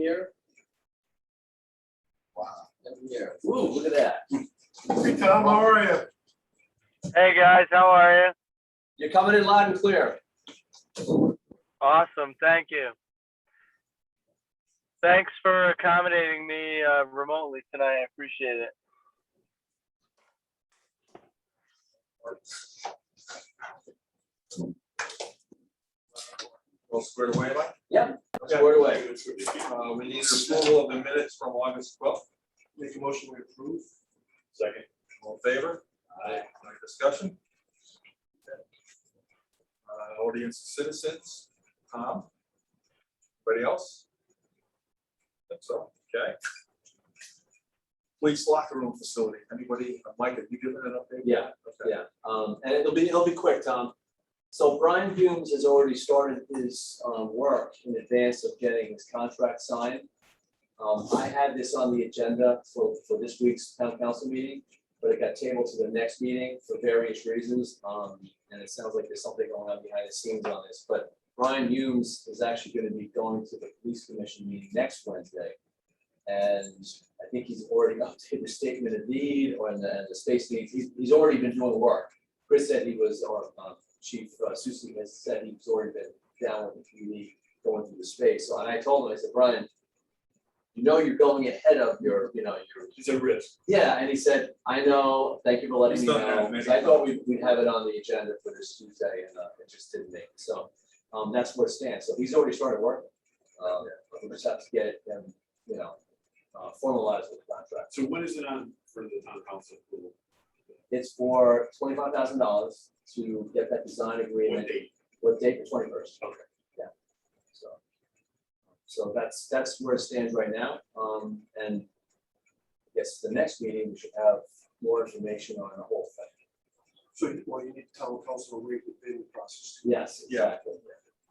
here. Wow, 7 years. Woo, look at that. Hey, Tom, how are you? Hey guys, how are you? You're coming in loud and clear. Awesome, thank you. Thanks for accommodating me remotely tonight. I appreciate it. All squared away, Mike? Yep, Okay. squared away. We need approval of the minutes from August 12th. Make a motion to approve. Second. All in favor? Aye. Any discussion? Audience citizens, Tom? Anybody else? Think so, okay. Police locker room facility, anybody, Mike, have you given an update? Yeah, Okay. yeah, and it'll be quick, Tom. So Brian Humes has already started his work in advance of getting his contract signed. I had this on the agenda for this week's town council meeting, but it got tabled to the next meeting for various reasons. And it sounds like there's something going on behind the scenes on this, but Brian Humes is actually going to be going to the police commission meeting next Wednesday. And I think he's already updated the statement of need or the space needs. He's already been doing work. Chris said he was, or Chief Susi has said he's already been down with the community going through the space. So, and I told him, I said, Brian, you know you're going ahead of your. It's a risk. Yeah, and he said, I know, thank you for letting me He's done that know. many 'Cause I thought we'd have it on the agenda for this Tuesday and it just didn't make it. So that's where it stands. So he's already started working. We just have to get it and, formalized with the contract. So when is it on for the town council approval? It's for $25,000 to get that design agreement. What date? What date? The 21st. Okay. Yeah. So that's where it stands right now. And I guess the next meeting, we should have more information on the whole thing. So, well, you need town council to waive the bidding process. Yes, Yeah. exactly.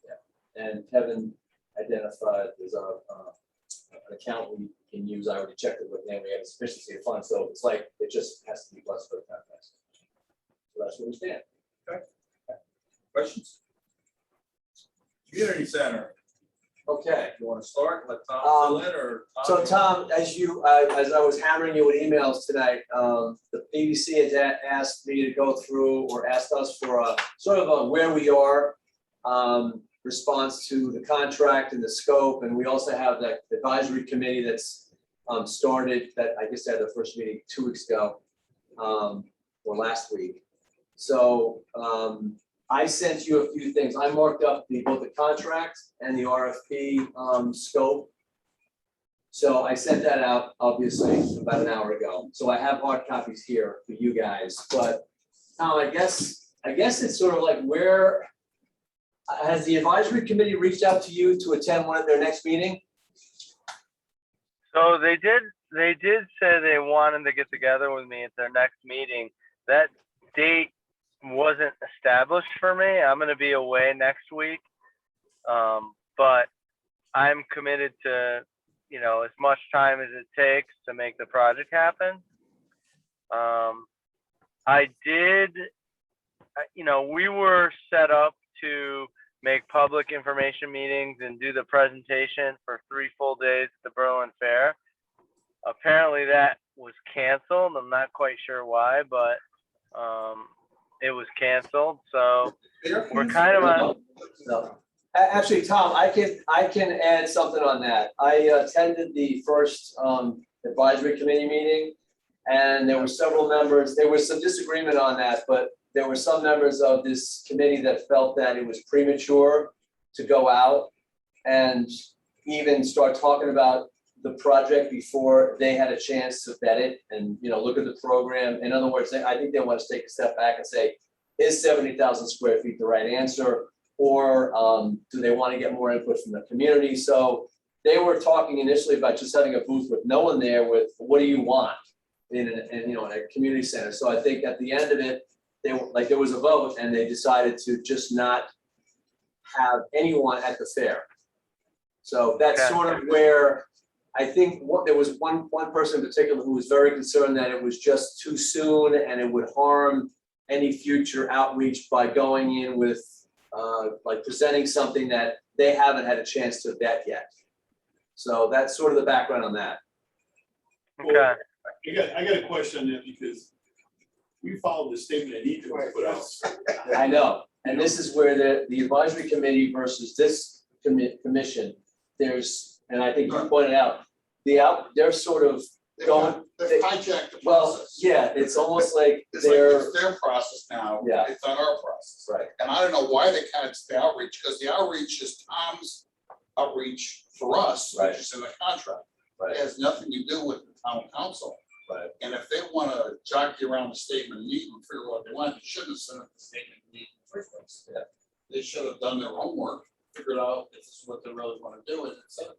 Yeah. And Kevin identified there's an account we can use. I already checked it with him. We have a sufficiency of funds, so it's like, it just has to be blessed for the contract. So that's where we stand. Questions? Community center, Okay. you want to start, let Tom fill in or? So Tom, as I was hammering you with emails tonight, the BBC has asked me to go through or asked us for a sort of a where we are response to the contract and the scope. And we also have that advisory committee that's started that I guess they had their first meeting 2 weeks ago or last week. So I sent you a few things. I marked up both the contract and the RFP scope. So I sent that out, obviously, about an hour ago. So I have hard copies here for you guys. But Tom, I guess it's sort of like where has the advisory committee reached out to you to attend one of their next meeting? So they did say they wanted to get together with me at their next meeting. That date wasn't established for me. I'm going to be away next week. But I'm committed to, as much time as it takes to make the project happen. We were set up to make public information meetings and do the presentation for 3 full days at the Berlin Fair. Apparently that was canceled. I'm not quite sure why, but it was canceled. So we're kind of on. No. Actually, Tom, I can add something on that. I attended the first advisory committee meeting, and there were several members. There was some disagreement on that, but there were some members of this committee that felt that it was premature to go out and even start talking about the project before they had a chance to vet it and look at the program. In other words, I think they want to take a step back and say, is 70,000 square feet the right answer? Or do they want to get more input from the community? So they were talking initially about just having a booth with no one there with, what do you want in a community center? So I think at the end of it, there was a vote and they decided to just not have anyone at the fair. So that's Okay. sort of where I think there was one person in particular who was very concerned that it was just too soon and it would harm any future outreach by going in with presenting something that they haven't had a chance to vet yet. So that's sort of the background on that. Okay. I got a question on that because we followed the statement that Ethan put out. I know, and this is where the advisory committee versus this commission, there's, and I think you pointed out, they're sort of going. They've hijacked the Well, process. yeah, it's almost like It's like they're, it's their process now. Yeah. It's not our process. right, And I don't know why they can't the outreach, because the outreach is Tom's outreach for us, Right. which is in the contract. It right, has nothing to do with the town council. right. And if they wanna jockey around the statement and meet and figure out what they want, they shouldn't have sent up the statement and meet in the first place. Yeah. They should have done their homework, figured out if this is what they really wanna do and sent it.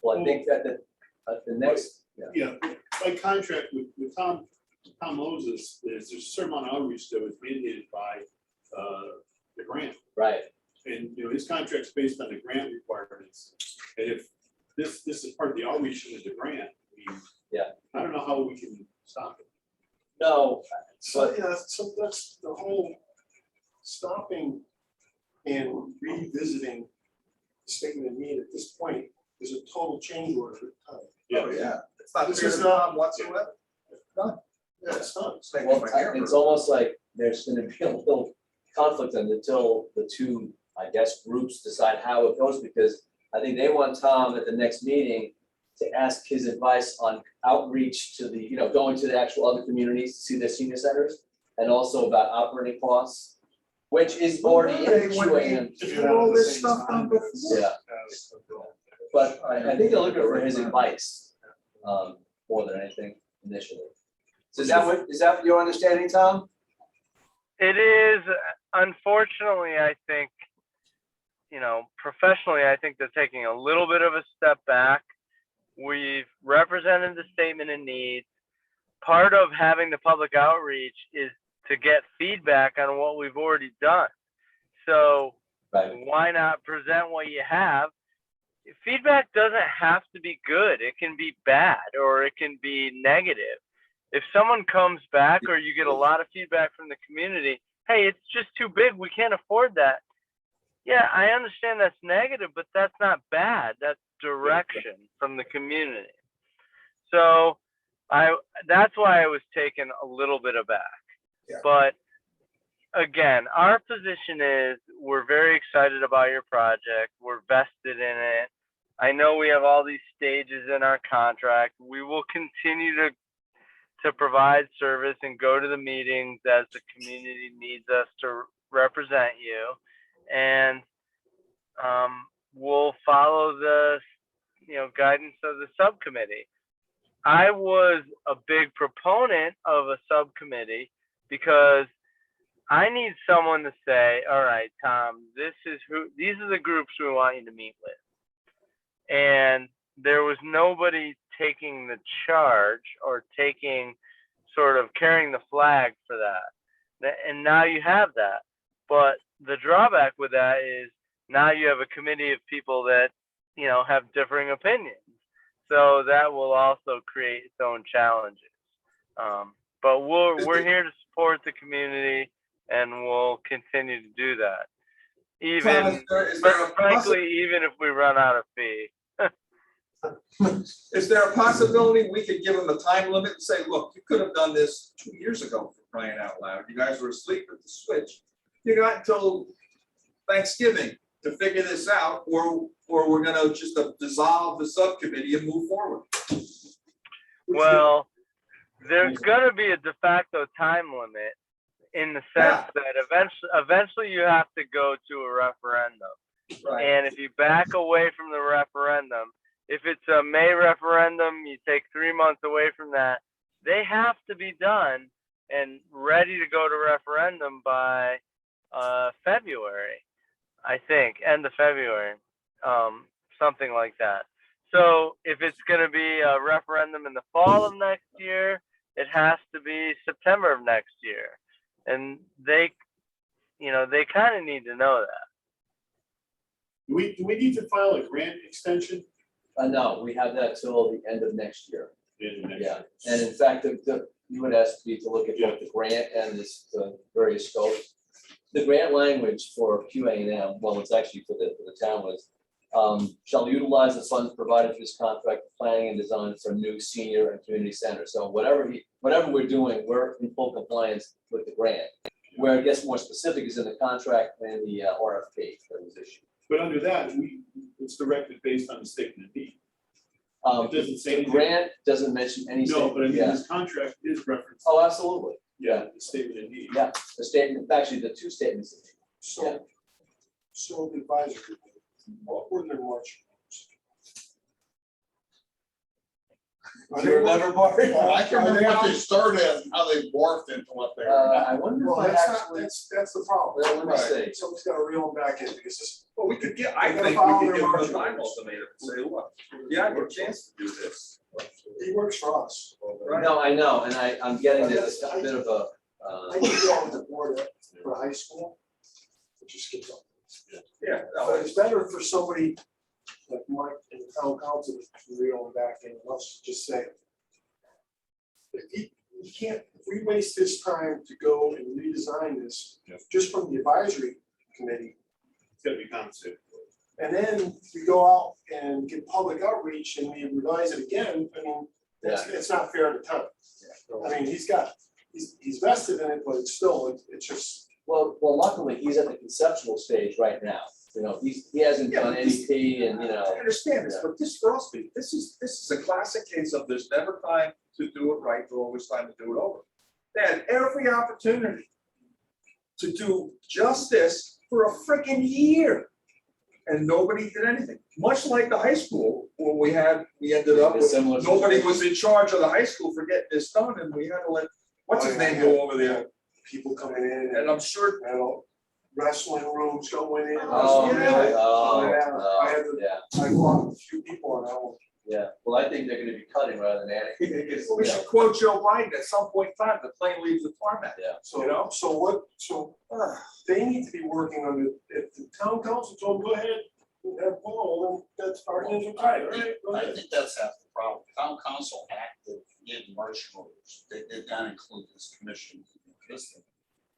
Well, I think that the next, Yeah, by contract with Tom Moses, there's a certain amount of outreach that was mandated by the grant. right, And, you know, his contract's based on the grant requirements. And if this is part of the outreach into the grant, I mean. Yeah. I don't know how we can stop it. no, So, yeah, so that's the whole stopping and revisiting the statement of need at this point is a total change order for the time. Oh, yeah. It's not This fair is to not- Tom whatsoever. Yeah, it's not. It's making well, my hair it's burn. almost like there's gonna be a little conflict until the two, I guess, groups decide how it goes, because I think they want Tom at the next meeting to ask his advice on outreach to the, you know, going to the actual other communities to see their senior centers, and also about operating costs, which is already in the QAM. If you had all this stuff done before. Yeah. But I think they're looking for his advice, more than anything initially. So is that your understanding, Tom? It is, unfortunately, I think, you know, professionally, I think they're taking a little bit of a step back. We've represented the statement of needs. Part of having the public outreach is to get feedback on what we've already done. So Right, why not present what you have? Feedback doesn't have to be good. It can be bad or it can be negative. If someone comes back or you get a lot of feedback from the community, hey, it's just too big, we can't afford that. Yeah, I understand that's negative, but that's not bad. That's direction from the community. So that's why I was taken a little bit aback. Yeah. But again, our position is we're very excited about your project. We're vested in it. I know we have all these stages in our contract. We will continue to provide service and go to the meetings as the community needs us to represent you. And we'll follow the, you know, guidance of the subcommittee. I was a big proponent of a subcommittee because I need someone to say, all right, Tom, these are the groups we want you to meet with. And there was nobody taking the charge or sort of carrying the flag for that. And now you have that. But the drawback with that is now you have a committee of people that, you know, have differing opinions. So that will also create its own challenges. But we're here to support the community, and we'll continue to do that. Tom, is there a Frankly, even if we run out of fee. Is there a possibility we could give them a time limit and say, look, you could have done this 2 years ago, for crying out loud. You guys were asleep at the switch. You got until Thanksgiving to figure this out, or we're gonna just dissolve the subcommittee and move forward. Well, there's going to be a de facto time limit in the sense that eventually you have to go to a referendum. Right. And if you back away from the referendum, if it's a May referendum, you take 3 months away from that, they have to be done and ready to go to referendum by February, I think, end of February, something like that. So if it's going to be a referendum in the fall of next year, it has to be September of next year. And they kind of need to know that. Do we need to file a grant extension? no, we have that till the end of next year. in the next Yeah, year? and in fact, you would ask me to look at both the grant and the various scopes. The grant language for QA&M, well, it's actually for the town was, shall utilize the funds provided for this contract for planning and design for new senior and community center. So whatever we're doing, we're in full compliance with the grant. Where it gets more specific is in the contract and the RFP that was issued. But under that, it's directed based on the statement of need. It doesn't say The anything. grant doesn't mention any. No, but I mean, Yeah. this contract is referenced. Oh, absolutely. Yeah, the statement of need. Yeah, the statement, actually, the two statements. Yeah. So the advisory, what were their marching orders? Do you remember, Marty? Well, I can remember what they started as and how they morphed into what they are now. I wonder Well, if I that's not, actually, that's the problem. well, let me Right. see. Someone's gotta reel them back in because this, Well, we could get, I They're think gonna we could follow give them their a time marching ultimatum and say, look, yeah, I get a chance to do this. he works for us. Right. No, I know, and I'm getting this a bit of a, I can go on the board for high school, which is good. Yeah. But it's better for somebody like Mike in the town council to reel them back in, let's just say. If he can't, if we waste his time to go and redesign this, Yeah. just from the advisory committee, It's gotta be compensated. and then we go out and get public outreach and we revise it again, I mean, it's not fair to town. I mean, he's vested in it, but it's still, it's just, well, luckily, he's at the conceptual stage right now. You know, he hasn't Yeah, done but this- NEP and, I understand this, but this for us, this is a classic case of there's never time to do it right, there's always time to do it over. They had every opportunity to do just this for a freaking year. And nobody did anything, much like the high school, where we ended up with, Similar nobody situation. was in charge of the high school for getting this done, and we had to let, what's his name go over there? people coming in And I'm sure, you know, wrestling rooms going in. Oh, Yeah. really? Yeah. I had to- Yeah, I fought a few people on that one. yeah. Well, I think they're gonna be cutting rather than adding. we should quote Joe Biden, at some point in time, the plane leaves the tarmac. You know? So they need to be working on it, if the town council told them, go ahead, have Paul, then that's our hands are tied, all right? Go I ahead. think that's half the problem. Town council acted in marching orders. They did not include this commission.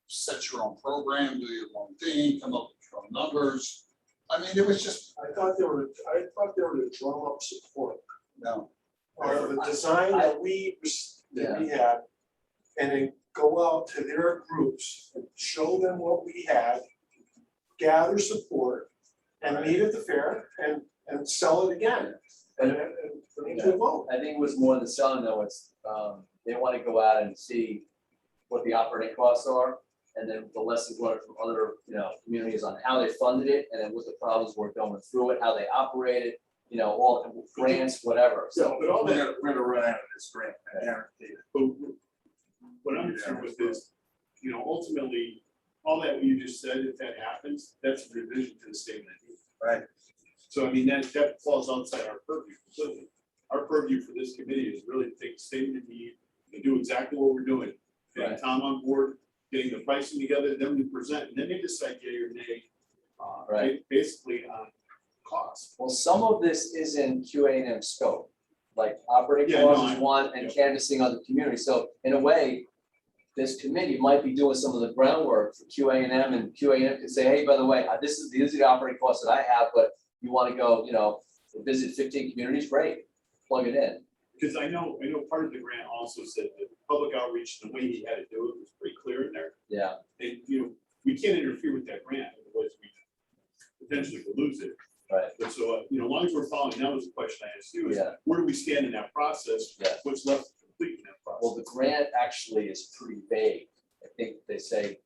Set your own program, do your own thing, come up with your own numbers. I mean, it was just, I thought they were to drum up support, no. the design that we had. And then go out to their groups and show them what we had, gather support, and meet at the fair and sell it again. And bring it to a vote. I think it was more than selling though, it's, they wanna go out and see what the operating costs are. And then the lessons learned from other, communities on how they funded it, and then what the problems were going through it, how they operated, all grants, whatever, so. But all We're that, gonna run out of this grant, I guarantee it. but what I'm concerned with is, ultimately, all that you just said, if that happens, that's a revision to the statement of need. Right. So I mean, that falls outside our purview completely. Our purview for this committee is really to take the statement of need and do exactly what we're doing. Getting Right. Tom on board, getting the pricing together, then we present, and then they decide yea or nay. Right. Basically on cost. Well, some of this is in QA&M scope, like operating Yeah, no, costs is one and yeah. canvassing on the community, so in a way. This committee might be doing some of the groundwork for QA&M, and QA&M could say, hey, by the way, these are the operating costs that I have, but you wanna go, visit 15 communities, great, plug it in. Because I know part of the grant also said that public outreach, the way he had to do it was pretty clear in there. Yeah, And, we can't interfere with that grant, otherwise we potentially could lose it. right, But so, as long as we're following, that was the question I asked you, is Yeah. where do we stand in that process? Yeah. What's left to complete in that well, process? the grant actually is pretty vague, I think they say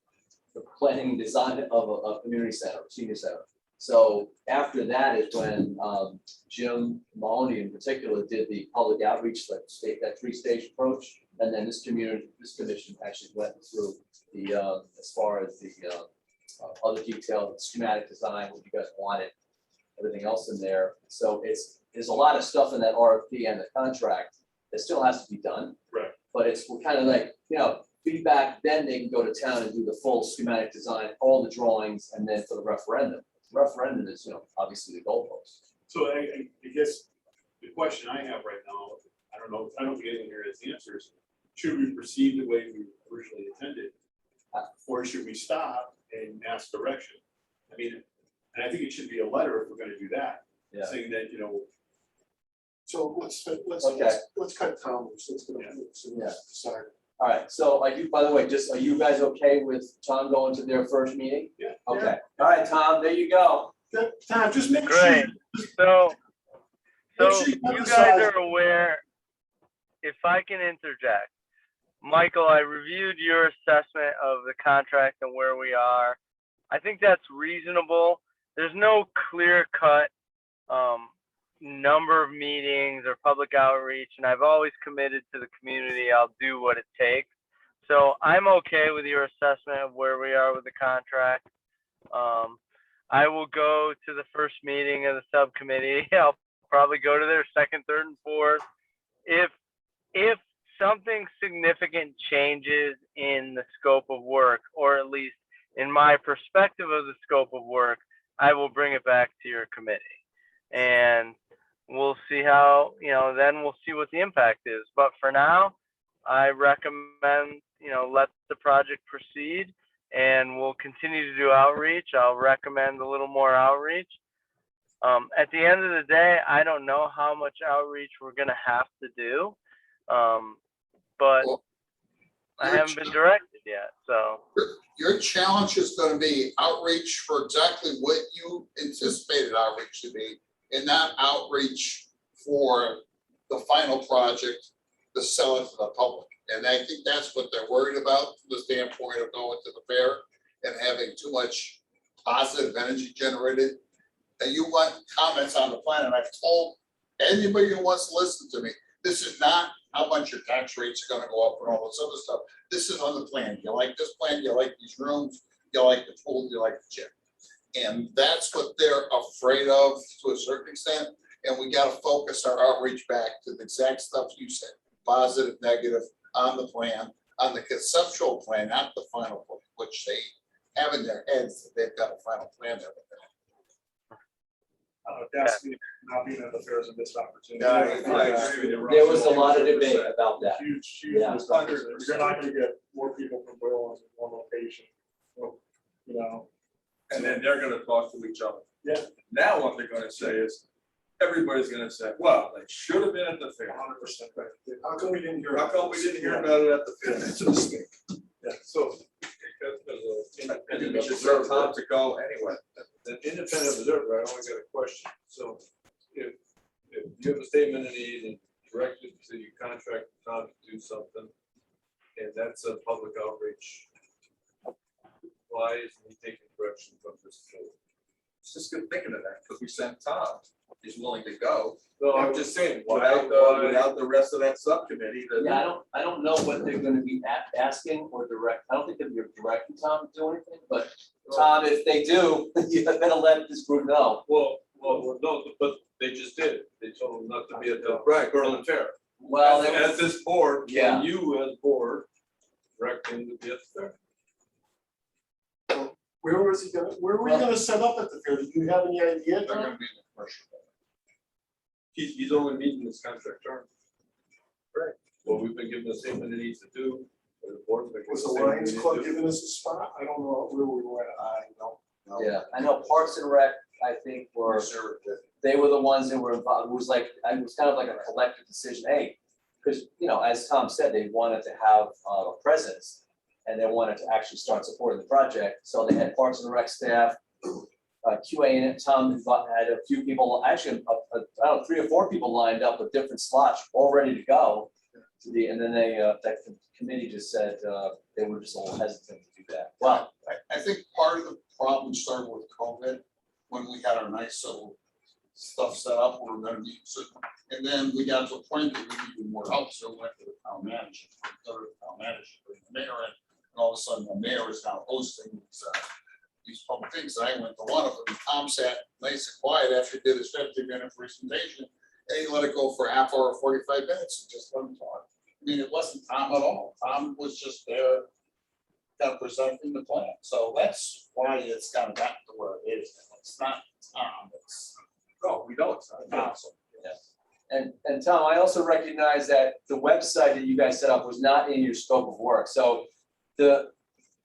the planning and design of a community center, senior center. So after that is when Jim Mahoney in particular did the public outreach, that three-stage approach. And then this commission actually went through the, as far as the other detailed schematic design, what you guys wanted, everything else in there. So there's a lot of stuff in that RFP and the contract that still has to be done. Right. But we're kind of like, feedback, then they can go to town and do the full schematic design, all the drawings, and then for the referendum. Referendum is, obviously the goalpost. So I guess the question I have right now, I don't think anyone here has the answers. Should we proceed the way we originally intended? Or should we stop and ask direction? I mean, and I think it should be a letter if we're gonna do that. Yeah. saying that, So let's Okay. let's cut Tom loose, let's go, Yeah. let's decide. All right, so are you, by the way, are you guys okay with Tom going to their first meeting? Yeah. Okay, all right, Tom, there you go. Good, Tom, just make sure. Great. So, Make so sure you you emphasize- guys are aware, if I can interject, Michael, I reviewed your assessment of the contract and where we are. I think that's reasonable. There's no clear cut number of meetings or public outreach, and I've always committed to the community. I'll do what it takes. So I'm okay with your assessment of where we are with the contract. I will go to the first meeting of the subcommittee. I'll probably go to their second, third, and fourth. If something significant changes in the scope of work, or at least in my perspective of the scope of work, I will bring it back to your committee. And we'll see how, then we'll see what the impact is. But for now, I recommend, let the project proceed, and we'll continue to do outreach. I'll recommend a little more outreach. At the end of the day, I don't know how much outreach we're going to have to do, but Well, I haven't been directed yet. So Your challenge is gonna be outreach for exactly what you anticipated outreach to be, and not outreach for the final project to sell it to the public. And I think that's what they're worried about from the standpoint of going to the fair and having too much positive energy generated. And you want comments on the plan, and I've told anybody who wants to listen to me, this is not how much your tax rates are gonna go up and all this other stuff. This is on the plan. You like this plan, you like these rooms, you like the pool, you like the gym. And that's what they're afraid of to a certain extent. And we gotta focus our outreach back to the exact stuff you said, positive, negative, on the plan, on the conceptual plan, not the final plan, which they have in their heads that they've got a final plan there. That's not being at the fair is a missed opportunity. Yeah, I agree with you, Russ. There was a lot of debate about that. Huge, Yeah. missed opportunity. You're not gonna get more people from Berlin in one location. And then they're gonna talk to each other. Yeah. Now what they're gonna say is, everybody's gonna say, well, they should have been at the fair. 100% right. How come we didn't hear? How come we didn't hear about it at the fair? It's a mistake. Yeah. So. I think we should serve Tom to go anyway. An independent observer, I only got a question. So if you have a statement of need and directed to you contract Tom to do something, and that's a public outreach, why isn't he taking direction from this board? It's just good thinking of that, because we sent Tom, he's willing to go. No, I'm just saying, why- without the rest of that subcommittee, that. Yeah, I don't know what they're gonna be asking or direct, I don't think they're directing Tom to do anything, but Tom, if they do, you better let this group know. Well, no, but they just did. They told him not to be at the Right. Berlin Fair. Well, As this board, Yeah. and you as board, direct him to be at the fair. Where was he gonna, where were we gonna set up at the fair? Do you have any idea, They're Tom? gonna be in the commercial. He's only meeting his contract term. Right. Well, we've been given the statement it needs to do, or the board's been. given Was the statement it Lions needs Club to do. giving us a spot? I don't know where we were at. I don't know. yeah, I know Parks and Rec, I think, were, Reserved it. they were the ones that were involved, it was kind of like a collective decision, hey, because, as Tom said, they wanted to have a presence, and they wanted to actually start supporting the project, so they had Parks and Rec staff, QA in it, Tom had a few people, actually, I don't know, 3 or 4 people lined up with different slots, all ready to go. And then that committee just said, they were just a little hesitant to do that. Well, I think part of the problem started with COVID, when we had our nice little stuff set up, we were gonna be, and then we got to a point that we needed more help, so we went to the town manager, bring the mayor in, and all of a sudden the mayor is now hosting these public things, and I went to one of them, and Tom sat nice and quiet after he did his 50-minute presentation, and he let it go for a half hour, 45 minutes, and just let him talk. I mean, it wasn't Tom at all, Tom was just there, kind of presenting the plan, so that's why it's kind of gotten to where it is, it's not Tom, it's. No, we don't, it's not. Council. and Tom, I also recognize that the website that you guys set up was not in your scope of work, so the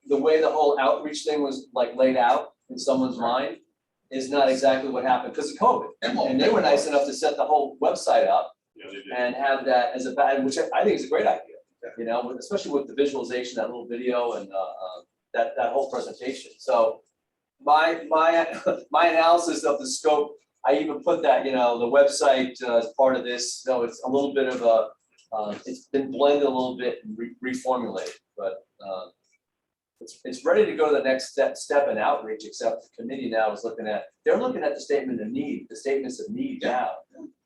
way the whole outreach thing was like laid out in someone's mind, is not exactly what happened because of COVID. And they were nice enough to set the whole website up Yeah, they did. and have that as a, which I think is a great idea. You know, especially with the visualization, that little video and that whole presentation. So my analysis of the scope, I even put that, you know, the website as part of this, so it's a little bit of a, it's been blended a little bit and reformulated, but it's ready to go to the next step in outreach, except the committee now is they're looking at the statement of need, the statements of need now.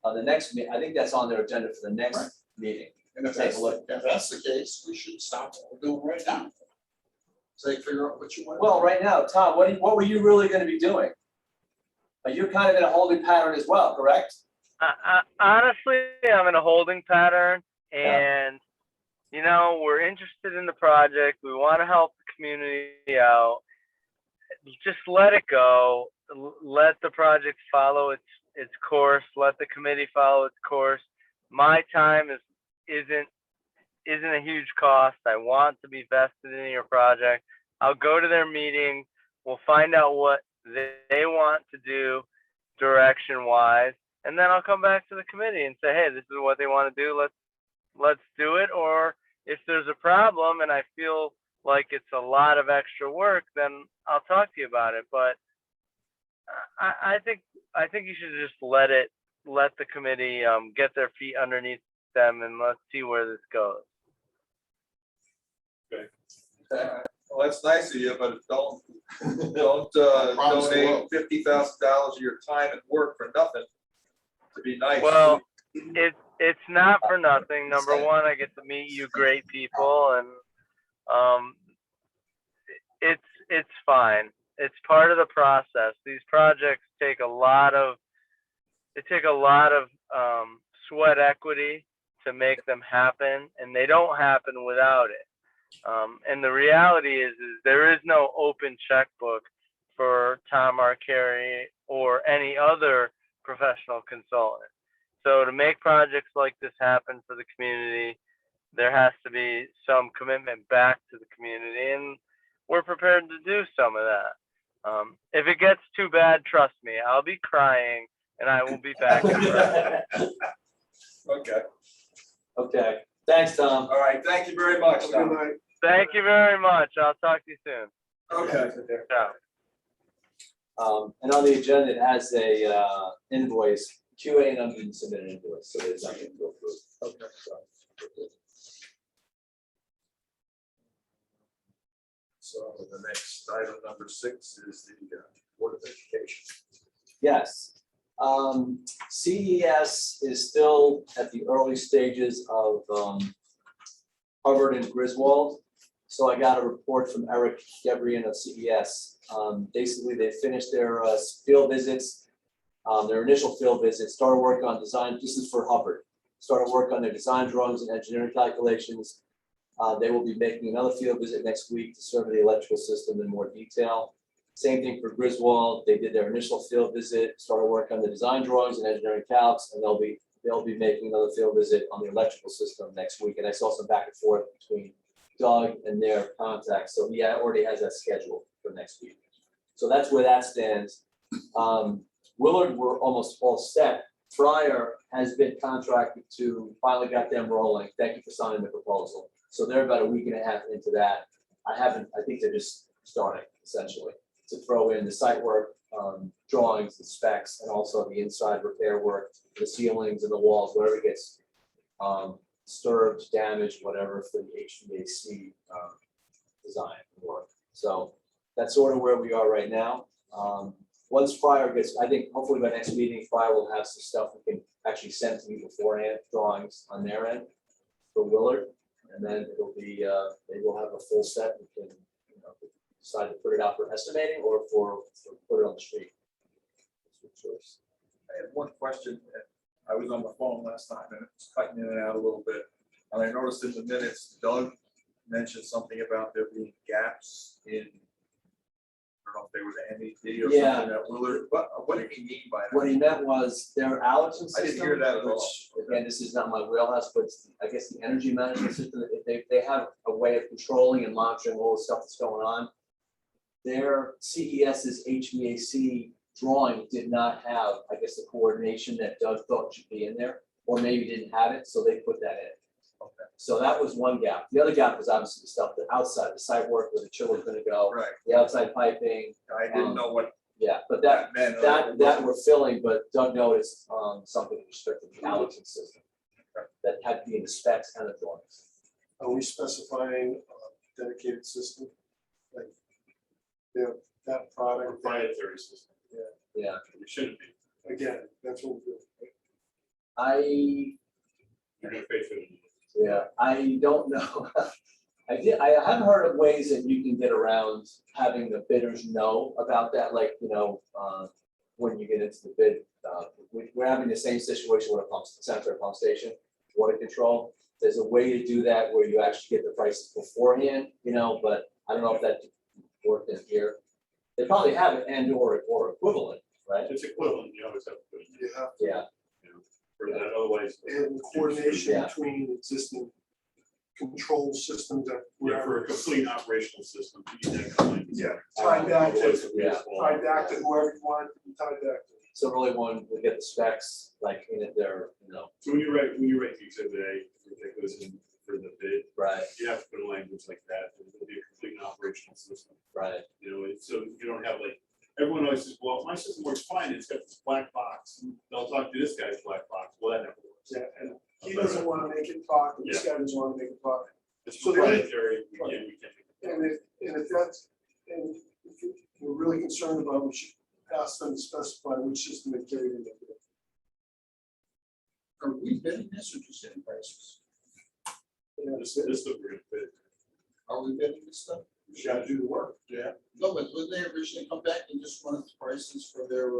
The next, I think that's on their agenda for the next meeting. And if Take a look. that's the case, we should stop what we're doing right now. Say, figure out what you want. Well, right now, Tom, what were you really gonna be doing? You're kind of in a holding pattern as well, correct? Honestly, I'm in a holding pattern, and you know, we're interested in the project. We want to help the community out. Just let it go. Let the project follow its course. Let the committee follow its course. My time isn't a huge cost. I want to be vested in your project. I'll go to their meeting. We'll find out what they want to do direction wise, and then I'll come back to the committee and say, hey, this is what they want to do. Let's do it. Or if there's a problem and I feel like it's a lot of extra work, then I'll talk to you about it. But I think you should just let the committee get their feet underneath them, and let's see where this goes. Well, that's nice of you, but don't Promise donate to $50,000 of your time and work for nothing to be nice. Well, it's not for nothing. Number one, I get to meet you great people, and it's fine. It's part of the process. These projects take a lot of sweat equity to make them happen, and they don't happen without it. And the reality is there is no open checkbook for Tom Arcari or any other professional consultant. So to make projects like this happen for the community, there has to be some commitment back to the community, and we're prepared to do some of that. If it gets too bad, trust me, I'll be crying and I will be back in front. Okay, Okay, thanks, Tom. all right, thank you very much, Good Tom. night. Thank you very much. I'll talk to you soon. Okay. Ciao. And on the agenda, it has a invoice, QA and didn't submit an invoice, so there's nothing to go through. Okay. So the next item, number 6, is the Board of Education. Yes. CES is still at the early stages of Hubbard and Griswold. So I got a report from Eric Gabriel of CES. Basically, they finished their field visits, their initial field visits, started work on design. This is for Hubbard. Started work on their design drawings and engineering calculations. They will be making another field visit next week to survey the electrical system in more detail. Same thing for Griswold. They did their initial field visit, started work on the design drawings and engineering calcs, and they'll be making another field visit on the electrical system next week. And I saw some back and forth between Doug and their contacts. So he already has that scheduled for next week. So that's where that stands. Willard, we're almost all set. Fryer has been contracted to, finally got them rolling. Thank you for signing the proposal. So they're about a week and a half into that. I think they're just starting essentially to throw in the site work, drawings, the specs, and also the inside repair work, the ceilings and the walls, whatever gets disturbed, damaged, whatever for the HVAC design work. So that's sort of where we are right now. Once Fryer gets, I think hopefully by next meeting, Fryer will have some stuff we can actually send to you beforehand, drawings on their end for Willard. And then it'll be, they will have a full set. We can, decide to put it out for estimating or for put it on the street. I had one question. I was on the phone last time and it was cutting in and out a little bit. And I noticed in the minutes, Doug mentioned something about there being gaps in, I don't know if they were the MEP or Yeah. something at Willard. What did he mean by What that? he meant was their allergen system. I didn't hear that at all. Which, again, this is not my wheelhouse, but it's, I guess the energy management system, they have a way of controlling and monitoring all the stuff that's going on. Their CES's HVAC drawing did not have, I guess, the coordination that Doug thought should be in there, or maybe didn't have it, so they put that in. Okay. So that was one gap. The other gap was obviously the stuff that outside, the site work where the chiller was gonna go, Right, the outside piping, I didn't know what yeah, but that, that meant. that we're filling, but Doug noticed, something with respect to the Allison system. That had to be in the specs and the drawings. Are we specifying a dedicated system? Like, that product, Proprietary system, Yeah, we shouldn't be, again, that's what we're doing. you're gonna pay for it. Yeah, I don't know. I haven't heard of ways that you can get around having the bidders know about that, like, when you get into the bid. We're having the same situation with a pump, central pump station, water control. There's a way to do that where you actually get the prices beforehand, but I don't know if that worked in here. They probably have it and or equivalent, right? It's equivalent, you always have to put it in, You have, Yeah, you know, for that, otherwise. and coordination Yeah. between existing control systems that Yeah, for wherever. a complete operational system, you need that kind. Yeah, tied back to, Otherwise, it'll be a yeah, small tied back to operation. whoever you want to be tied back to. so really when we get the specs, like in it there, So when you write the exhibit A, that goes in for the bid, right, you have to put a language like that, it'll be a complete operational system. right, So you don't have like, everyone always says, well, my system works fine, it's got this black box, they'll talk to this guy's black box, well, that never works. Yeah, and he doesn't want to make it talk, and this guy doesn't want to make it talk. It's So the other- proprietary, we can't. And if that's, and if you're really concerned about, we should ask them to specify which system they carry in their bid. Are we bidding this or just setting prices? Yeah, This so is what we're gonna bid. Are we bidding this stuff? we gotta do the work. Yeah. No, but would they originally come back and just run us prices for their,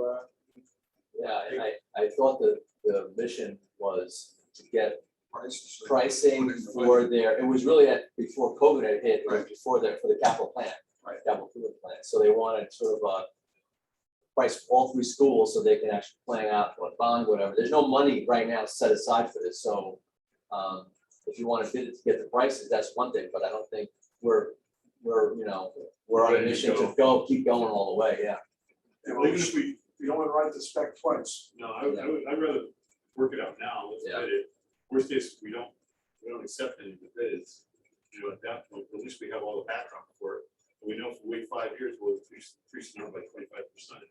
yeah, and I thought that the mission was to get prices? pricing for their, it was really before COVID had hit, it was Right. before for the capital plan. Right. Capital improvement plan, so they wanted sort of price all three schools so they can actually plan out what bond, whatever. There's no money right now set aside for this, so if you want to bid it to get the prices, that's one thing, but I don't think we're on a Ready to mission to go. keep going all the way, yeah. And Well, even if we, we don't want to write the spec twice. no, I'd rather work it out now, let's Yeah. bid it. Worst case, we don't accept any of the bids, at that point, at least we have all the background for it. We know if we wait 5 years, we'll increase the number by 25%.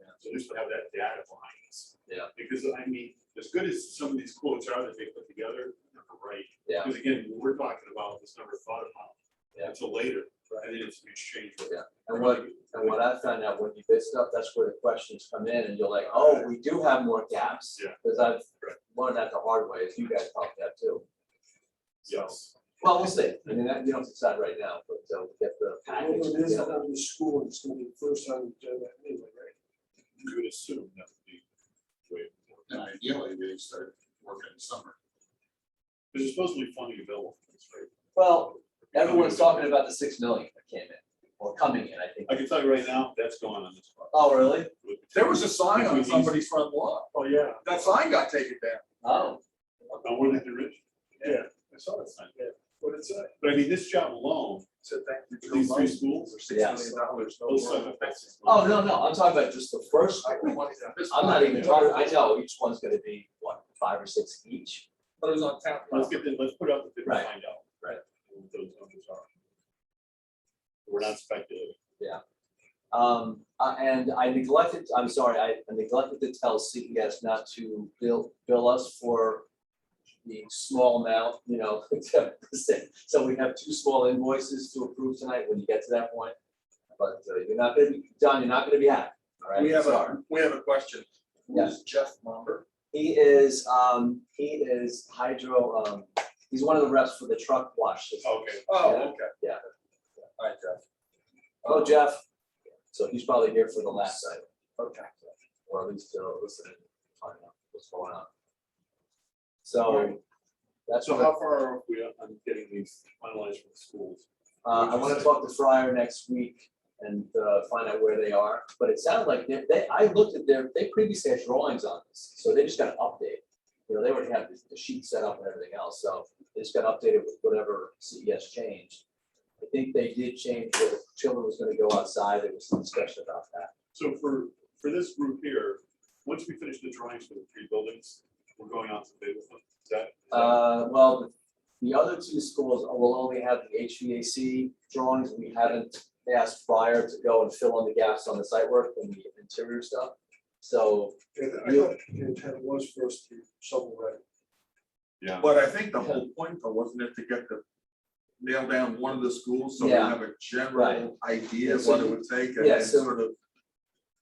Yeah. So at least we'll have that data behind us. Yeah. Because I mean, as good as some of these quotes are that they put together, they're right. Yeah. Because again, when we're talking about this number thought about Yeah. until later, and then it's exchange. rate. Yeah. And what I found out when you bid stuff, that's where the questions come in and you're like, oh, we do have more gaps. Yeah. Because I've Right. learned that the hard way, as you guys probably have too. So, Yes. well, we'll see. I mean, that, you don't decide right now, but we'll get the Well, package it is together. on the school, and it's gonna be the first time we've done that anyway, right? You would assume that would be the way it would work. And ideally, they start working in summer. There's supposed to be funding available, that's right. Well, everyone's talking about the 6 million that came in, or coming in, I think. I can tell you right now, that's gone on this part. Oh, really? There was a sign on somebody's front lawn. Oh, yeah. That sign got taken down. Oh, On Worthington Ridge? Yeah. I saw that sign. What did it say? But I mean, this job alone, Said thank you. for these three schools, For $6 Yes. million. those seven effects. oh, no, I'm talking about just the first. I school. don't want that. I'm not even talking, I know each one's gonna be, what, 5 or 6 each? But it was on town. Let's put out the bid and Right. find out. Right. What those numbers are. We're not speculating. And I neglected to tell CES not to bill us for the small amount, 10%. So we have 2 small invoices to approve tonight when you get to that point. But you're not gonna be, John, you're not gonna be happy, all right? We have Sorry. a question. Yes. Who's Jeff Lumber? He is hydro, he's one of the reps for the truck wash system. Okay. Oh, Yeah. okay. Yeah. All right, Jeff. Oh, Jeff. So he's probably here for the last item. Okay. Or at least listening, find out what's going on. So that's So what, how far are we on getting these finalized from the schools? I want to talk to Fryer next week and find out where they are. But it sounded like I looked at they previously had drawings on this, so they just got an update. They already had the sheet set up and everything else, so they just got updated with whatever CES changed. I think they did change where the children was gonna go outside. There was some discussion about that. So for for this group here, once we finish the drawings for the 3 buildings, we're going on to bid with them. Is that- Well, the other 2 schools will only have the HVAC drawings. We haven't asked Fryer to go and fill in the gaps on the site work and the interior stuff. So, And I thought the intent was for us to be shovel ready. Yeah. But I think the whole point though, wasn't it to get the, nail down one of the schools, so we Yeah. have a general idea of So what it you- would take, and yeah, then so- sort of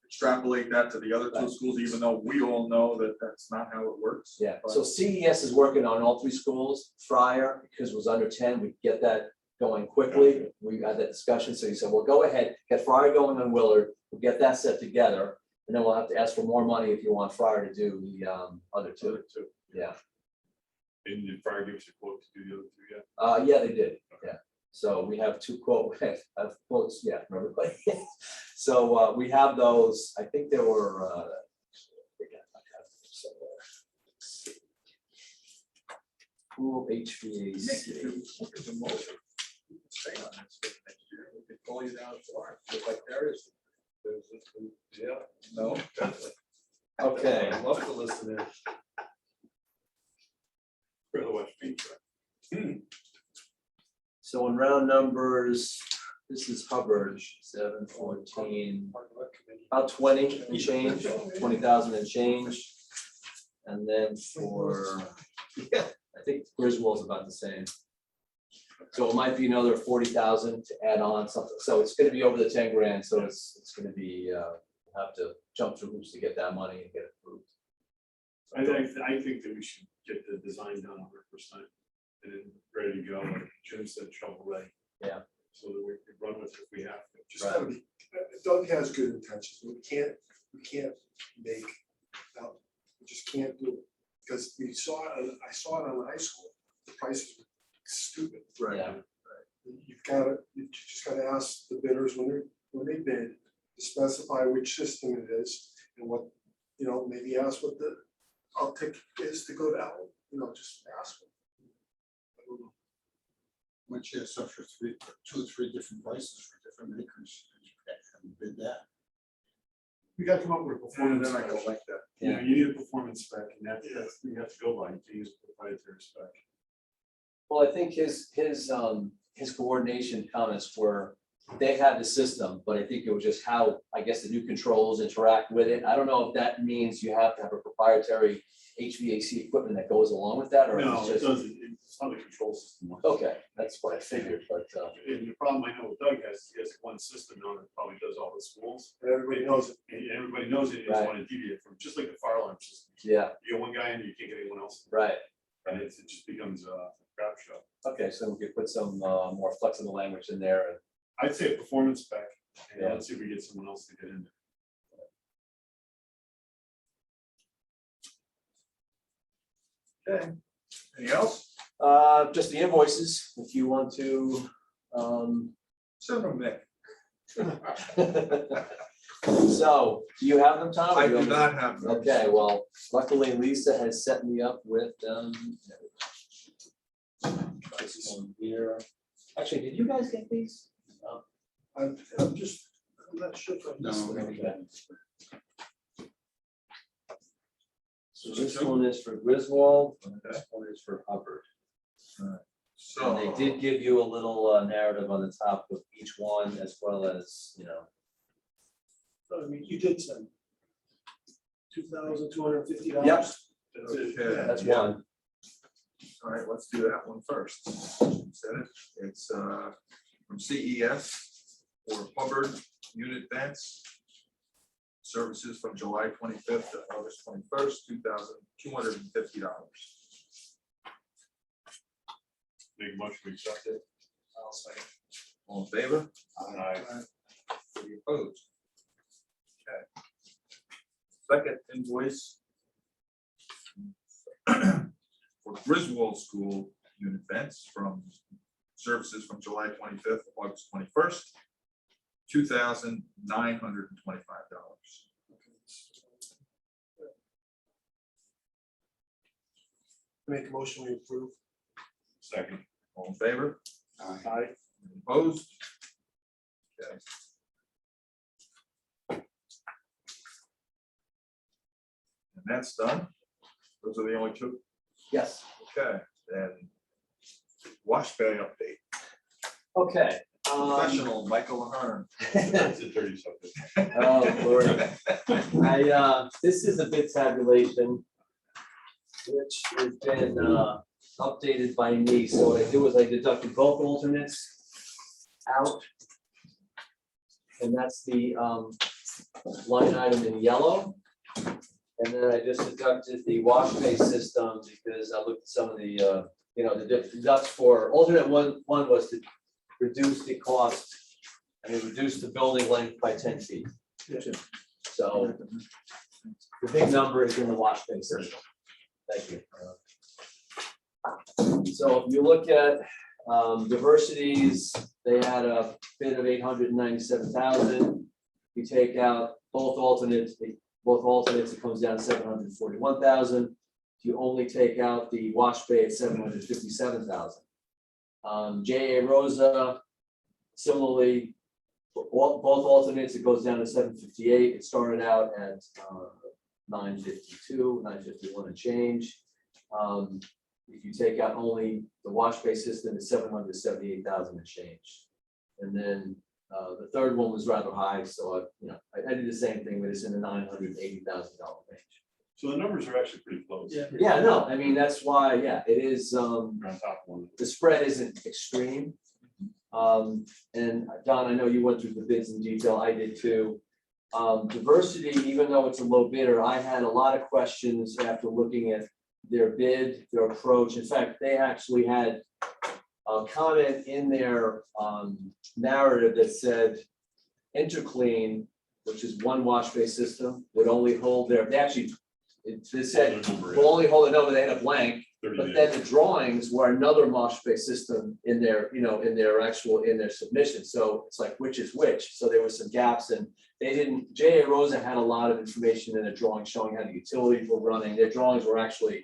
extrapolate that to the other 2 Right. schools, even though we all know that that's not how it works. yeah, But- so CES is working on all 3 schools. Fryer, because it was under 10, we get that going quickly. We had that discussion, so he said, well, go ahead, get Fryer going on Willard, we'll get that set together. And then we'll have to ask for more money if you want Fryer to do the other 2. Other 2. Yeah. And did Fire give us a quote to do the other 2 yet? Yeah, they did, yeah. So we have 2 quotes, yeah, from everybody. So we have those, I think there were, pool Nick, if you HVAC. look at the motion, you can stay on this for next year, we can call you down to our, just like Darius. Yeah, No. Okay, I'd love to listen in. Rather watch paint dry. so in round numbers, this is Hubbard, 714, about 20 and change, 20,000 and change. And then for, I think Griswold's about the same. So it might be another 40,000 to add on something, so it's gonna be over the 10 grand, so it's gonna be, we'll have to jump through hoops to get that money and get it approved. I think that we should get the design done 100% and then ready to go, like Jim said, shovel ready. Yeah. So that we can run with it if we have to. Just gotta be, Doug has good intentions, but we can't make, no, we just can't do it. Because I saw it on high school, the prices were stupid. Right. Yeah. You just gotta ask the bidders when they bid, to specify which system it is and what, maybe ask what the uptick is to go down, just ask them. I don't know. Which is for 2 or 3 different prices for different makers. And bid that. We gotta come up with a And performance then I spec. go like that. You know, you need a performance spec and that's, you have to go by, you can use proprietary spec. Well, I think his coordination comments were, they had the system, but I think it was just how, I guess, the new controls interact with it. I don't know if that means you have to have a proprietary HVAC equipment that goes along with that, or if No, it's it just, doesn't, it's not a control system. okay, that's what I figured, but, And the problem I know with Doug has, he has 1 system now that probably does all the schools. And everybody knows it. And everybody knows it, you just want to deviate from, just like the fire alarm system. yeah, You get 1 guy in, you can't get anyone else, right. and it just becomes a crap show. Okay, so we could put some more flexible language in there, and I'd say a performance spec, and Yeah. let's see if we get someone else to get in there. Okay, anything else? just the invoices, if you want to, Send them, Nick. So, do you have them, Tom? or I you do want me to- not have. those. Okay, well, luckily Lisa has set me up with, this one here. Actually, did you guys get these? I'm not sure if I missed No, it. Okay. So this one is for Griswold, and this one is for Hubbard. So. And they did give you a little narrative on the top of each one, as well as, I mean, you did send $2,250. Yep. That's it. Okay, that's yeah. one. All right, let's do that one first. Said it. It's from CES for Hubbard Unit Vents. Services from July 25th to August 21st, $2,250. Make a motion to accept it. I'll say. All in favor? Aye. Any opposed? Okay. Second invoice for Griswold School Unit Vents from services from July 25th to August 21st, $2,925. Make a motion, we approve. Second. All in favor? Aye. Aye. Any opposed? Okay. And that's done. Those are the only two. Yes, Okay, then wash bay update. okay. Professional Michael Ahern. That's a dirty subject. Oh, Lord. This is a bid tabulation, which has been, updated by me. So what I do is I deducted both alternates out. And that's the, line item in yellow. And then I just deducted the wash bay system because I looked at some of the, the deducts for alternate one was to reduce the cost. I mean, reduce the building length by 10 feet. So the big number is in the wash bay system. Thank you. So if you look at diversities, they had a bid of 897,000. You take out both alternates, it comes down to 741,000. If you only take out the wash bay at 757,000. J.A. Rosa, similarly, both alternates, it goes down to 758. It started out at 952, 951 and change. If you take out only the wash bay system, it's 778,000 and change. And then the third one was rather high, so I did the same thing, but it's in the $980,000 range. So the numbers are actually pretty close. Yeah, no, I mean, that's why, yeah, it is, They're on top of one. the spread isn't extreme. And Don, I know you went through the bids in detail, I did too. Diversity, even though it's a low bidder, I had a lot of questions after looking at their bid, their approach. In fact, they actually had a comment in their narrative that said Interclean, which is one wash bay system, would only hold they actually, it said, will only hold it over, they had a blank. 30 But days. then the drawings were another wash bay system in their, in their submission. So it's like, which is which? So there were some gaps and they didn't, J.A. Rosa had a lot of information in the drawing showing how the utilities were running. Their drawings were actually,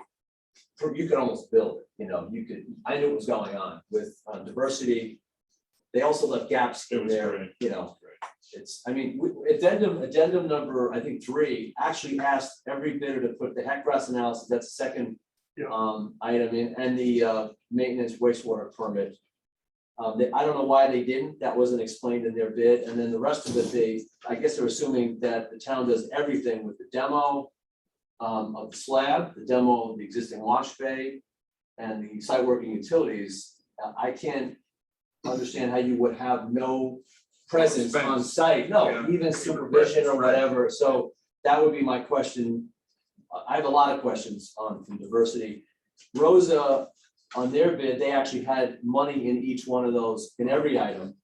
you could almost build it, I knew what was going on with diversity. They also left gaps It in was there, great. it's, addendum number, I think 3, actually asked every bidder to put the HEC-RAS analysis, that's the second item in, and the maintenance wastewater permit. I don't know why they didn't, that wasn't explained in their bid, and then the rest of it, I guess they're assuming that the town does everything with the demo of the slab, the demo of the existing wash bay, and the site working utilities. I can't understand how you would have no presence on site, Yeah. even supervision or Right. whatever, so that would be my question. I have a lot of questions on from diversity. Rosa, on their bid, they actually had money in each one of those, in every item.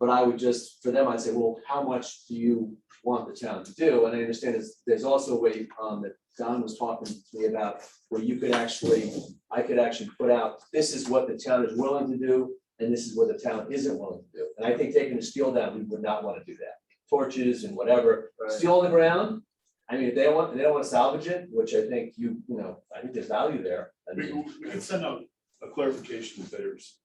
But I would just, for them, I'd say, well, how much do you want the town to do? And I understand there's also a way that Don was talking to me about where I could actually put out, this is what the town is willing to do, and this is what the town isn't willing to do. And I think taking the steel down, we would not want to do that. Torches and whatever, Right. steel on the ground. I mean, if they don't want to salvage it, which I think I think there's value there. I We mean, we can send out a clarification to bidders.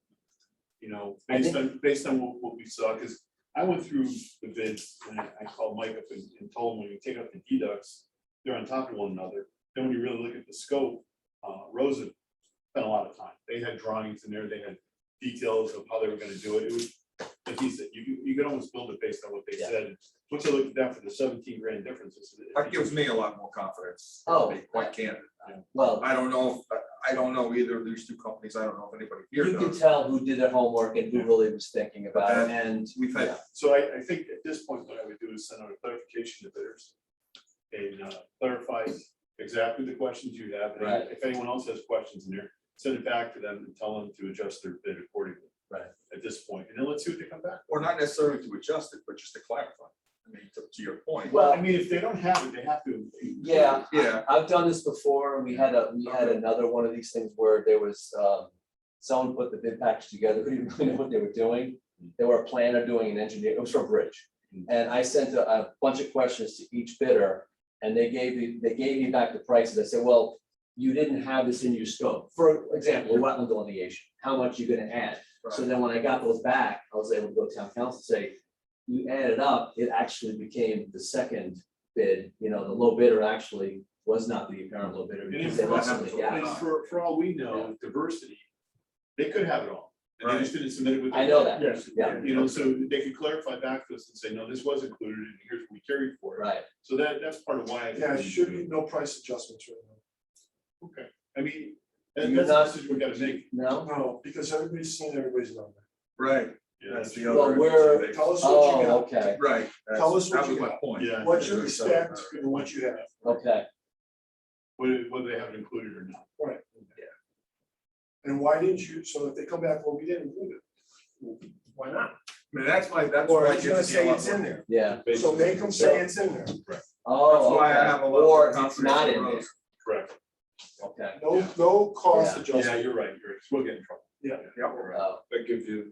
I Based on what we saw, because I went through the bids and I called Mike up and told him when you take out the deducts, they're on top of one another. Then when you really look at the scope, Rosa spent a lot of time. They had drawings in there, they had details of how they were gonna do it. It was, like he said, you could almost build it based on what they Yeah. said. Once I looked at that for the 17 grand difference, That gives me a lot more confidence. Oh. To be quite candid. well, I don't know either of these two companies. I don't know if anybody here you can does. tell who did their homework and who really was thinking about it, and We've had, yeah. So I think at this point, what I would do is send out a clarification to bidders. And clarify exactly the questions you have, and Right. if anyone else has questions in there, send it back to them and tell them to adjust their bid accordingly. Right. At this point, and then let's see what they come back. or not necessarily to adjust it, but just to clarify. I mean, to your point. Well, I mean, if they don't have it, they have to. Yeah, Yeah. I've done this before. We had another one of these things where there was, someone put the bid package together, who didn't really know what they were doing. They were a planner doing an engineer, it was for a bridge. And I sent a bunch of questions to each bidder and they gave me back the prices. I said, well, you didn't have this in your scope. For example, wetland delineation, how much you gonna add? So then when I got those back, I was able to go to town council and say, you add it up, it actually became the second bid, the low bidder actually was not the apparent low bidder And because if they that lost happens something, all the yeah. time. for all we know, diversity, they could have it all. And they just didn't submit it with. I know that. Yes. Yeah. You know, so they could clarify back to us and say, no, this was included and here's what we carried for it. Right, So that's part of why. I think Yeah, we it need to should do be it. no price adjustments right now. Okay, I mean, You're and that's not- the decision we gotta make. no? No, because everybody's seen everybody's number. Right, Yeah, that's the Well, other. we're- issue. Tell us what you Oh, got, okay, Right, Tell us what that you was my got. point. Yeah. what you expect and what you have. okay. Whether they have it included or not. Right. And why didn't you, so if they come back, well, we didn't include it. Why not? I mean, that's Or why are you gonna say it's in there? Yeah, So make them say it's in there. oh, That's why I okay. have a lot of Or it's confidence not in in there, Rose. Correct. okay. No cost Yeah. adjustment. Yeah, you're right, we'll get in trouble. Yeah. Oh, That gives you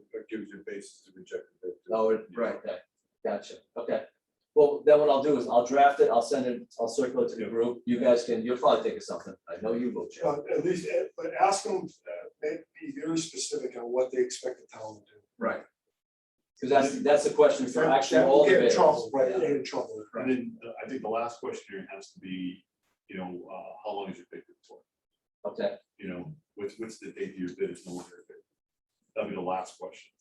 basis to reject the bid. too. oh, right, okay, gotcha, okay. Well, then what I'll do is I'll draft it, I'll send it, I'll circulate to the group, you guys can, you'll probably think of something, I know you will, Jim. At least, but ask them, be very specific on what they expect the town to do. Right, Because that's the question for actually That will all the get in bidders. trouble, right, Yeah. get in trouble. And then I think the last question here has to be, you know, how long is your bid good for? Okay, You know, what's the date your bid is no longer a bid? That'll be the last question.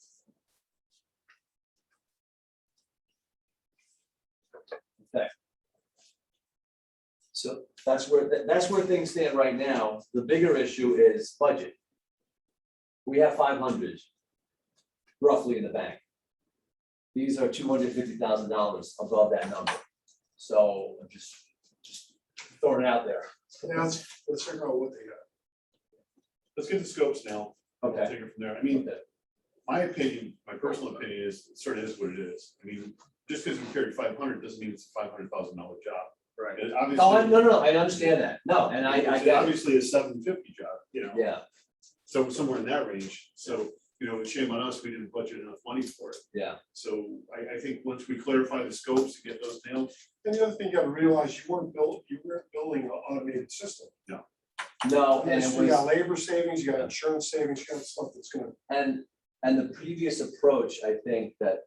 so that's where things stand right now, the bigger issue is budget. We have 500 roughly in the bank. These are $250,000 above that number. So I'm just throwing it out there. Now, let's figure out what they got. Let's get the scopes now. We'll Okay. take it from there. I mean, Okay. my opinion, my personal opinion is, it sort of is what it is. I mean, just because we carried 500 doesn't mean it's a $500,000 job. right. It No, obviously. no, I understand that. No, and I It's get it. obviously a 750 job, you know? Yeah, So somewhere in that range. So, you know, shame on us, we didn't budget enough money for it. yeah. So I think once we clarify the scopes and get those nailed, And the other thing you gotta realize, you weren't building an automated system. No, and Yes, it you got was, labor savings, you got insurance savings, you got stuff that's gonna, and the previous approach, I think that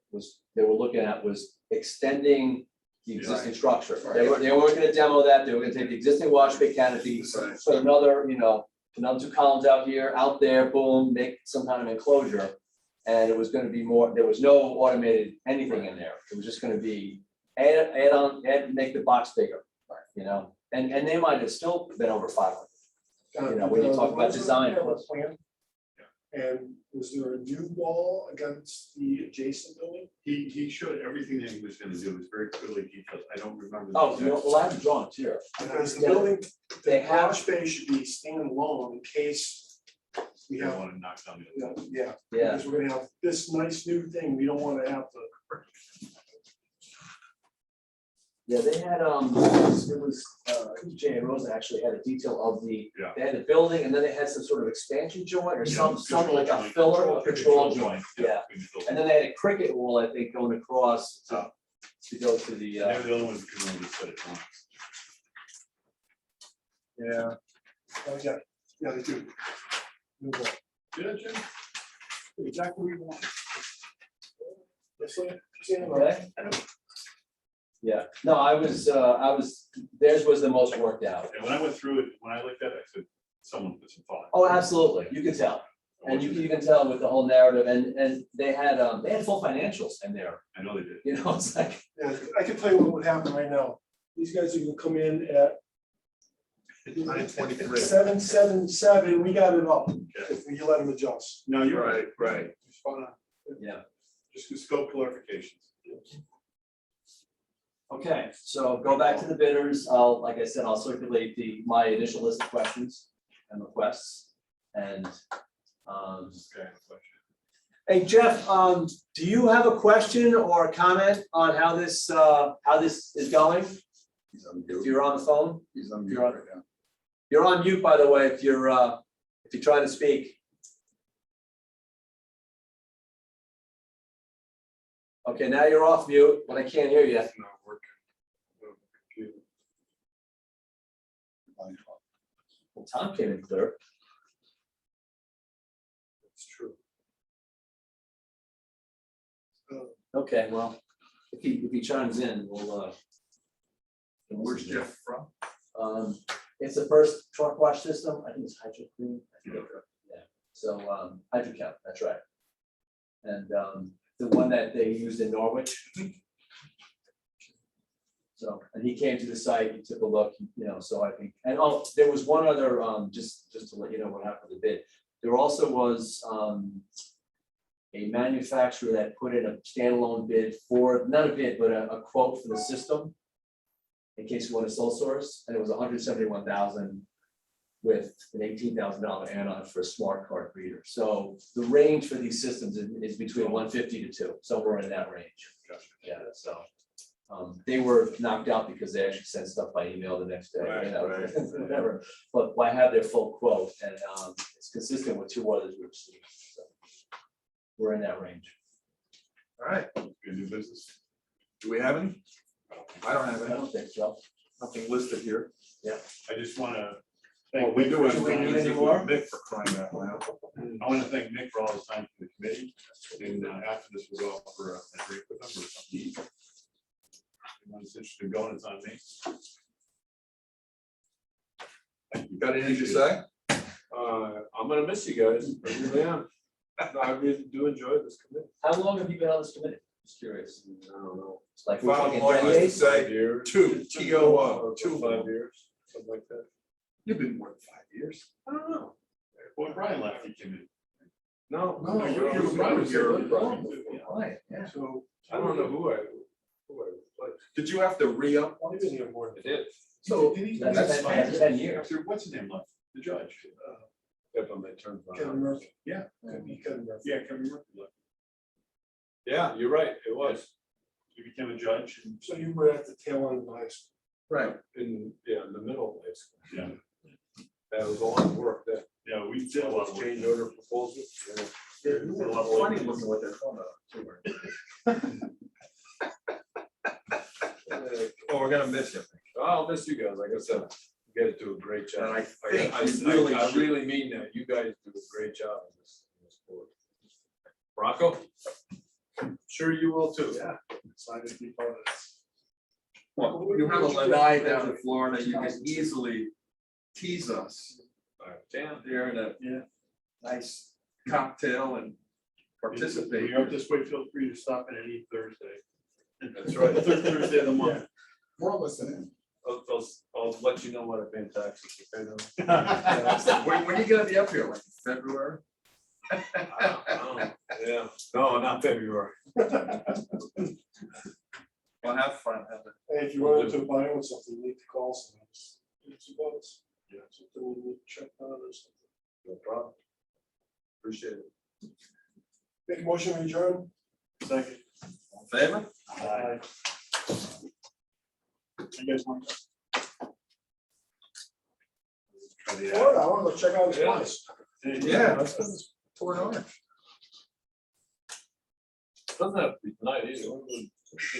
they were looking at was extending the existing structure. They weren't gonna demo that, they were gonna take the existing wash bay canopy, Right. put another, another 2 columns out here, out there, boom, make some kind of enclosure. And it was gonna be more, there was no automated anything in there, it was just gonna be add, make the box bigger, and they might have still been over 500. When you talk about design. Plan. And was there a new wall against the adjacent building? he showed everything that he was gonna do. It was very clearly detailed. I don't remember. the Oh, exact- well, I have drawings here. Because the Yeah. building, They the have- wash bay should be standalone in case we We don't have, wanna knock down the. yeah, Yeah, because we're gonna have this nice new thing, we don't wanna have to. yeah, they had, it was, I think Jay and Rosa actually had a detail of Yeah. they had the building, and then they had some sort of expansion joint or Yeah, something like a control filler, joint. a control joint, yeah. between the buildings. And then they had a cricket wall, I think, going across to go to the, And they're the only ones that can really set it on. Yeah, Oh, yeah, they do. New wall. Yeah, Jim? Exactly what we want. That's like, saying, okay? Yeah, no, I was, theirs was the most worked out. And when I went through it, when I looked at it, I said, someone put some thought. Oh, absolutely, you can tell, and you can tell with the whole narrative, and they had full financials in there, I know they did. it's like, yeah, I can tell you what would happen right now. These guys are gonna come in at 9:23. 777, we got it up, if we let them adjust. No, you're right. Right. Spot on. yeah. Just the scope clarifications. Okay, so go back to the bidders, like I said, I'll circulate my initial list of questions and requests, and, Okay, question. hey, Jeff, do you have a question or a comment on how this is going? He's on If mute. you're on the phone, He's on mute You're on. right now. you're on mute, by the way, if you're trying to speak. Okay, now you're off mute, but I can't hear you. It's not working. No, computer. Well, Tom came in clear. It's true. Okay, well, if he chimes in, we'll. Where's Jeff from? It's the first truck wash system, I think it's Hydro Clean. Yeah, so, HydroCount, that's right. And, the one that they used in Norwich. So, and he came to the site, he took a look, you know, so I think, and oh, there was one other, just to let you know what happened with the bid. There also was, a manufacturer that put in a standalone bid for, not a bid, but a quote for the system. In case you want a sole source, and it was $171,000 with an $18,000 add-on for a smart card reader. So the range for these systems is between 150 to 2, somewhere in that range. Yeah, so. They were knocked out because they actually sent stuff by email the next day, you know, Right. whatever. But I have their full quote, and it's consistent with 2 others we've seen. So we're in that range. All right, Good new business. do we have any? I don't have I any, don't think so. nothing listed here. I just wanna Well, thank we Mick do for have his we time. need any more? Mick for crying out loud. I wanna thank Mick for all his time for the committee, and after this, we'll go out for a drink with him or something. to eat. Anyone's interested in going, it's on me. Thank you. Got anything to say? I'm gonna miss you guys, I really am. No, I really do enjoy this committee. How long have you been on this committee? Just curious. I don't know. It's like we're Bottom talking line is to decades? say 5 years. two, T-O-O, 2 5 years, something like that. You've been more than 5 years. I don't know. Well, Brian left, he came in. No. No, you were Brian here. Brian. Right, yeah. So, I don't know who I replaced. Did you have to re-up I've once? been here more than. I did. So, Did he- That's That's 10 fine. that's 10 years. After, what's his name left? The judge. If I may turn. Kevin Murphy. Yeah. Could be Kevin Murphy. Yeah, Kevin Murphy left. Yeah, you're right, it was. He became a judge and, So you were at the tail end of high school. right, In the middle of high school. yeah, That was a lot of work that. yeah, we did a lot of work. Change order proposals. Yeah. it's funny looking what they're talking about. Oh, we're gonna miss you. I'll miss you guys, like I said, you guys do a great job. And I think you I really should- really mean that, you guys do a great job in this board. Rocco? Sure you will too. Yeah. Excited to be part of this. Well, you have a lanai down in Florida, you can easily tease us Damn. there in a Yeah. nice cocktail and When participate. you're up this way, feel free to stop in any Thursday. That's right. Third Thursday of the month. We're listening. I'll let you know what I pay in taxes. Okay, then? When you gonna be up here, like February? Yeah, no, not February. Well, have fun, have it. Hey, if you wanted to buy on something, you need to call someone. It's about Yeah. something we need to check on or something. No problem. Appreciate it. Make a motion, we adjourn. Second. All in favor? Aye. You guys want to? Try the, Florida, I wanna go check out this Yeah. place. Yeah, let's go to Port Orange. Doesn't have to be tonight either.